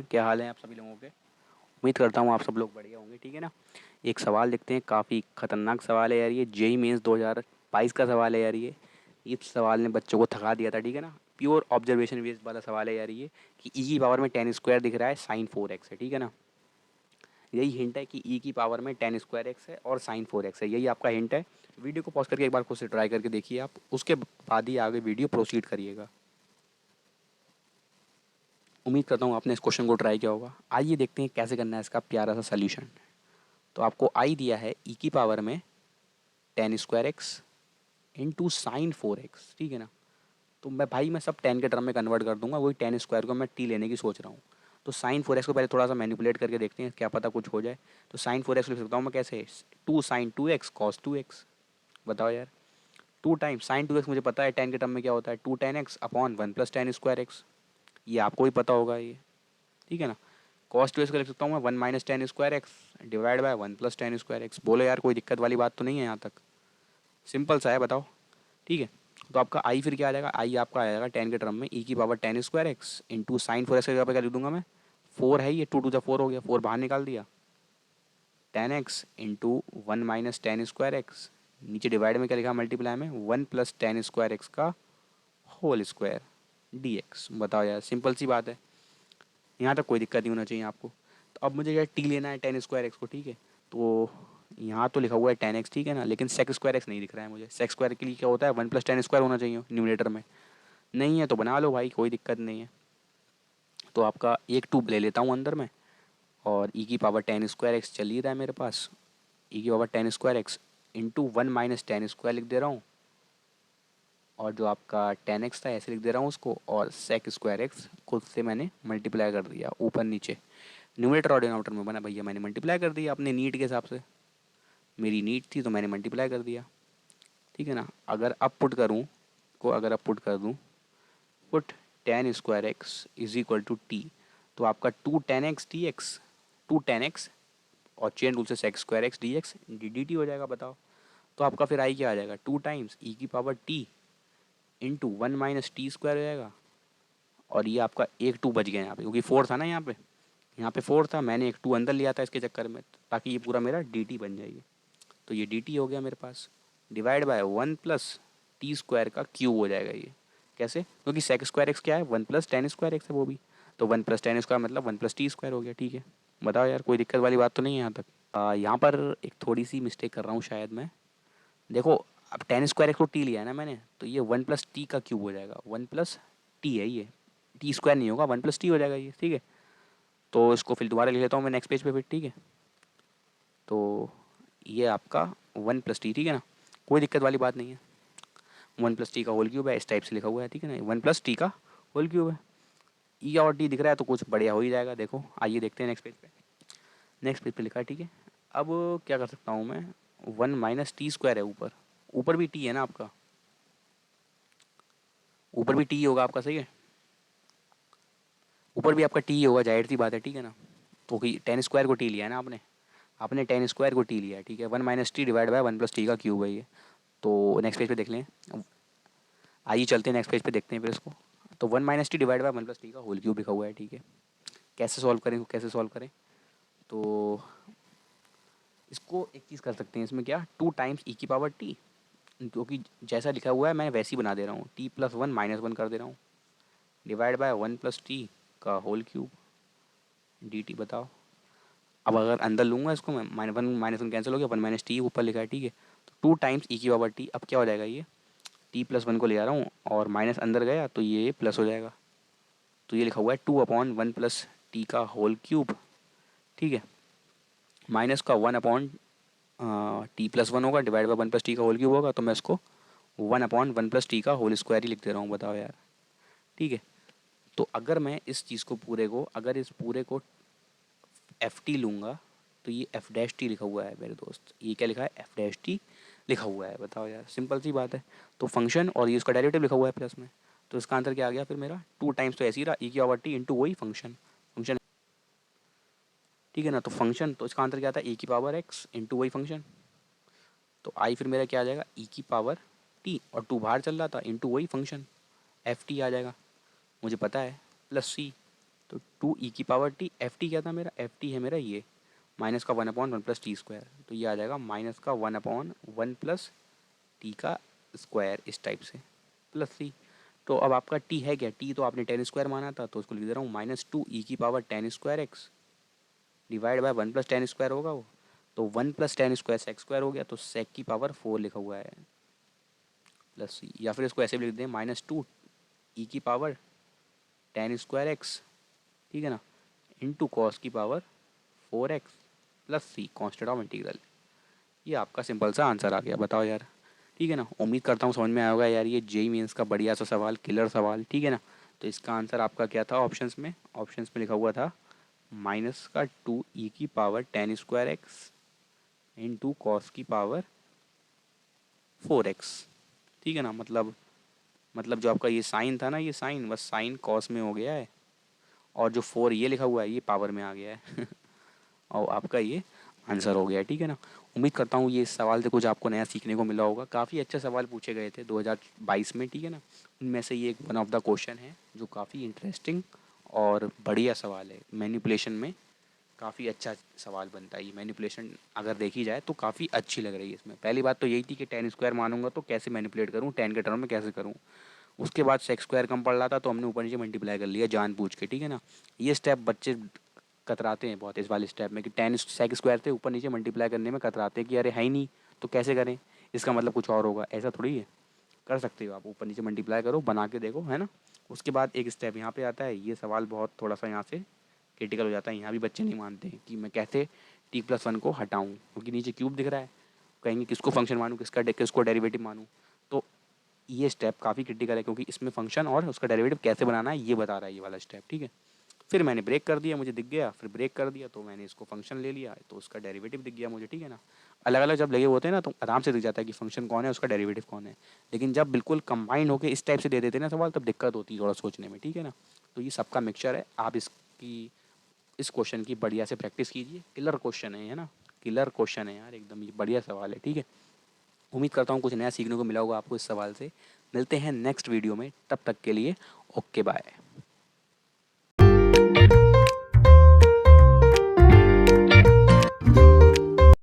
Everyone, क्या हाल है आप सभी लोगों के। उम्मीद करता हूँ आप सब लोग बढ़िया होंगे, ठीक है ना। एक सवाल देखते हैं, काफ़ी खतरनाक सवाल है यार, ये जेई मेंस 2022 का सवाल है यार। ये सवाल ने बच्चों को थका दिया था, ठीक है ना। प्योर ऑब्जर्वेशन बेस्ड वाला सवाल है यार ये, कि ई की पावर में 10 स्क्वायर दिख रहा है, साइन 4x है, ठीक है ना। यही हिंट है कि ई की पावर में 10 स्क्वायर x है और साइन 4x है, यही आपका हिंट है। वीडियो को पॉज करके एक बार खुद से ट्राई करके देखिए आप, उसके बाद ही आगे वीडियो प्रोसीड करिएगा। उम्मीद करता हूँ आपने इस क्वेश्चन को ट्राई किया होगा। आइए देखते हैं कैसे करना है इसका प्यारा सा सल्यूशन। तो आपको आई दिया है ई की पावर में 10 square x into sine 4x, ठीक है ना। तो मैं सब 10 के टर्म में कन्वर्ट कर दूंगा, वही 10 स्क्वायर को मैं टी लेने की सोच रहा हूँ। तो साइन 4x को पहले थोड़ा सा मैनिपुलेट करके देखते हैं, क्या पता कुछ हो जाए। तो साइन 4x लिख सकता हूँ मैं कैसे, 2 sin 2x कॉस 2x। बताओ यार, 2 टाइम साइन 2x मुझे पता है 10 के टर्म में क्या होता है, 2 10x अपॉन 1 + 10 स्क्वायर x। ये आपको ही पता होगा ये, ठीक है ना। कॉस 2x को लिख सकता हूँ मैं 1 - 10 square x divide by 1 + 10 square x। बोलो यार, कोई दिक्कत वाली बात तो नहीं है यहाँ तक, सिंपल सा है, बताओ, ठीक है। तो आपका आई फिर क्या आ जाएगा, आई आपका आ जाएगा 10 के टर्म में ई की power 10 square x into sine 4x के जगह पे क्या लिख दूंगा मैं, 4 है ये, 2 × 4 हो गया, 4 बाहर निकाल दिया, 10x इंटू 1 - 10 स्क्वायर x, नीचे डिवाइड में क्या लिखा, मल्टीप्लाई में 1 + 10 स्क्वायर x का होल स्क्वायर dx। बताओ यार, सिंपल सी बात है, यहाँ तक कोई दिक्कत नहीं होना चाहिए आपको। तो अब मुझे क्या टी लेना है 10 स्क्वायर x को, ठीक है। तो यहाँ तो लिखा हुआ है 10x, ठीक है ना, लेकिन सेक स्क्वायर x नहीं दिख रहा है मुझे। सेक स्क्वायर के लिए क्या होता है, 1 + 10 स्क्वायर होना चाहिए न्यूमरेटर में, नहीं है तो बना लो भाई, कोई दिक्कत नहीं है। तो आपका एक 2 ले लेता हूँ अंदर में, और ई की पावर 10 स्क्वायर x चल ही रहा है मेरे पास। ई की power 10 square x into 1 - 10 square लिख दे रहा हूँ, और जो आपका 10x था ऐसे लिख दे रहा हूँ उसको, और सेक स्क्वायर x खुद से मैंने मल्टीप्लाई कर दिया ऊपर नीचे, न्यूमरेटर और डिनोमिनेटर में बना भैया, मैंने मल्टीप्लाई कर दिया अपने नीड के हिसाब से, मेरी नीड थी तो मैंने मल्टीप्लाई कर दिया, ठीक है ना। अगर अब पुट करूँ को, अगर अब पुट कर दूँ, put 10 square x is equal to t, तो आपका 2 10x dx, 2 10x और चेन रूल से sec square x d x d t हो जाएगा। बताओ, तो आपका फिर आई क्या आ जाएगा, 2 टाइम्स ई की पावर टी इंटू 1 - t² हो जाएगा। और ये आपका एक 2 बच गया यहाँ पे, क्योंकि 4 था ना यहाँ पे 4 था, मैंने एक 2 अंदर लिया था इसके चक्कर में, ताकि ये पूरा मेरा डी टी बन जाएगी। तो ये डी टी हो गया मेरे पास, डिवाइड बाय 1 + t² का क्यूब हो जाएगा ये। कैसे, क्योंकि सेक स्क्वायर एक्स क्या है, 1 + 10 स्क्वायर एक्स है वो भी, तो 1 + 10 स्क्वायर मतलब 1 + t² हो गया, ठीक है। बताओ यार, कोई दिक्कत वाली बात तो नहीं है यहाँ तक। यहाँ पर एक थोड़ी सी मिस्टेक कर रहा हूँ शायद मैं। देखो, अब 10 स्क्वायर एक्स को टी लिया है ना मैंने, तो ये 1 + t का क्यूब हो जाएगा, 1 + t है ये, t² नहीं होगा, 1 + t हो जाएगा ये, ठीक है। तो इसको फिर दोबारा लिख लेता हूँ मैं नेक्स्ट पेज पे फिर, ठीक है। तो ये आपका 1 + t, ठीक है ना, कोई दिक्कत वाली बात नहीं है। 1 + t का होल क्यूब है, इस टाइप से लिखा हुआ है, ठीक है ना, 1 + t का होल क्यूब है। ई और टी दिख रहा है तो कुछ बढ़िया हो ही जाएगा। देखो आइए देखते हैं नेक्स्ट पेज पे, नेक्स्ट पेज पे लिखा है, ठीक है। अब क्या कर सकता हूँ मैं, 1 - t² है ऊपर, ऊपर भी टी है ना आपका, ऊपर भी टी होगा आपका, सही है, ऊपर भी आपका टी होगा, जाहिर सी बात है, ठीक है ना। तो 10 स्क्वायर को टी लिया है ना आपने, आपने 10 स्क्वायर को टी लिया है, ठीक है। 1 - t डिवाइड बाय 1 + t का क्यूब है ये। तो नेक्स्ट पेज पे देख लें, आइए चलते हैं नेक्स्ट पेज पे देखते हैं फिर इसको। तो 1 - t डिवाइड बाय 1 + t का होल क्यूब लिखा हुआ है, ठीक है। कैसे सॉल्व करें, कैसे सॉल्व करें, तो इसको एक चीज़ कर सकते हैं इसमें, क्या, 2 टाइम्स ई की पावर टी, क्योंकि जैसा लिखा हुआ है मैं वैसे ही बना दे रहा हूँ, t+1 -1 कर दे रहा हूँ, डिवाइड बाय 1 + t का होल क्यूब डी टी। बताओ, अब अगर अंदर लूँगा इसको मैं, -1 कैंसिल हो गया, 1 - t ऊपर लिखा है, ठीक है। तो 2 टाइम्स ई की पावर टी, अब क्या हो जाएगा ये, t+1 को ले आ रहा हूँ और माइनस अंदर गया तो ये प्लस हो जाएगा। तो ये लिखा हुआ है 2/1 + t का होल क्यूब, ठीक है, माइनस का 1/t+1 होगा, डिवाइड बाय 1 + t का होल क्यूब होगा, तो मैं इसको 1/1 + t का होल स्क्वायर ही लिख दे रहा हूँ। बताओ यार, ठीक है। तो अगर मैं इस चीज़ को पूरे को, अगर इस पूरे को एफ टी लूँगा, तो ये f' लिखा हुआ है मेरे दोस्त, ये क्या लिखा है, f' लिखा हुआ है। बताओ यार, सिंपल सी बात है। तो फंक्शन और ये उसका डेरिवेटिव लिखा हुआ है प्लस में, तो इसका आंसर क्या आ गया फिर मेरा, 2 टाइम्स तो ऐसे ही रहा, ई की पावर टी इंटू वही फंक्शन, फंक्शन, ठीक है ना। तो फंक्शन, तो इसका आंसर क्या था, ई की पावर एक्स इंटू वही फंक्शन। तो आई फिर मेरा क्या आ जाएगा, ई की पावर टी, और 2 बाहर चल रहा था, इंटू वही फंक्शन एफ टी आ जाएगा, मुझे पता है, प्लस सी, तो 2e⁻t, एफ टी क्या था मेरा, एफ टी है मेरा ये माइनस का 1/1 प्लस टी स्क्वायर, तो ये आ जाएगा माइनस का 1/1 प्लस टी का स्क्वायर इस टाइप से प्लस सी। तो अब आपका टी है क्या, टी तो आपने 10 स्क्वायर माना था, तो उसको लिख दे रहा हूँ -2e⁻10 square x divide by 1 plus 10 square होगा वो, तो 1 प्लस 10 स्क्वायर सेक स्क्वायर हो गया, तो सेक की पावर 4 लिखा हुआ है प्लस सी। या फिर इसको ऐसे भी लिख दें -2e⁻10 स्क्वायर x, ठीक है ना, इंटू कॉस की power 4x plus c constant of integral. ये आपका सिंपल सा आंसर आ गया, बताओ यार। ठीक है ना, उम्मीद करता हूँ समझ में आया होगा यार, ये जेई मीन्स का बढ़िया सा सवाल, किलर सवाल, ठीक है ना। तो इसका आंसर आपका क्या था ऑप्शंस में, ऑप्शंस में लिखा हुआ था -2e⁻10 square x into cos की पावर 4x, ठीक है ना। मतलब जो आपका ये साइन था ना, ये साइन बस साइन कॉस में हो गया है, और जो 4 ये लिखा हुआ है ये पावर में आ गया है और आपका ये आंसर हो गया, ठीक है ना। उम्मीद करता हूँ ये इस सवाल से कुछ आपको नया सीखने को मिला होगा। काफ़ी अच्छे सवाल पूछे गए थे 2022 में, ठीक है ना। उनमें से ये एक वन ऑफ द क्वेश्चन है जो काफ़ी इंटरेस्टिंग और बढ़िया सवाल है। मैनिपुलेशन में काफ़ी अच्छा सवाल बनता है ये, मैनिपुलेशन अगर देखी जाए तो काफ़ी अच्छी लग रही है इसमें। पहली बात तो यही थी कि 10 स्क्वायर मानूंगा तो कैसे मैनिपुलेट करूँ, 10 के टर्म में कैसे करूँ। उसके बाद सेक स्क्वायर कम पड़ रहा था तो हमने ऊपर नीचे मल्टीप्लाई कर लिया जानबूझ के, ठीक है ना। ये स्टेप बच्चे कतराते हैं बहुत इस वाले स्टेप में कि 10 सेक स्क्वायर थे ऊपर नीचे मल्टीप्लाई करने में कतराते हैं कि अरे है ही नहीं तो कैसे करें, इसका मतलब कुछ और होगा। ऐसा थोड़ी है, कर सकते हो आप, ऊपर नीचे मल्टीप्लाई करो, बना के देखो, है ना। उसके बाद एक स्टेप यहाँ पे आता है, ये सवाल बहुत थोड़ा सा यहाँ से क्रिटिकल हो जाता है। यहाँ भी बच्चे नहीं मानते हैं कि मैं कैसे t+1 को हटाऊँ, क्योंकि नीचे क्यूब दिख रहा है, कहेंगे किसको फंक्शन मानूँ, किसको डेरिवेटिव मानूँ। तो ये स्टेप काफ़ी क्रिटिकल है क्योंकि इसमें फंक्शन और उसका डेरिवेटिव कैसे बनाना है ये बता रहा है ये वाला स्टेप, ठीक है। फिर मैंने ब्रेक कर दिया, मुझे दिख गया, फिर ब्रेक कर दिया तो मैंने इसको फंक्शन ले लिया तो उसका डेरिवेटिव दिख गया मुझे, ठीक है ना। अलग अलग जब लगे होते हैं ना तो आराम से दिख जाता है कि फंक्शन कौन है, उसका डेरिवेटिव कौन है। लेकिन जब बिल्कुल कंबाइंड होकर इस टाइप से दे देते हैं ना सवाल, तब दिक्कत होती है थोड़ा सोचने में, ठीक है ना। तो ये सबका मिक्सचर है, आप इस क्वेश्चन की बढ़िया से प्रैक्टिस कीजिए। किलर क्वेश्चन है ना, किलर क्वेश्चन है यार एकदम, ये बढ़िया सवाल है, ठीक है। उम्मीद करता हूँ कुछ नया सीखने को मिला होगा आपको इस सवाल से। मिलते हैं नेक्स्ट वीडियो में, तब तक के लिए ओके बाय।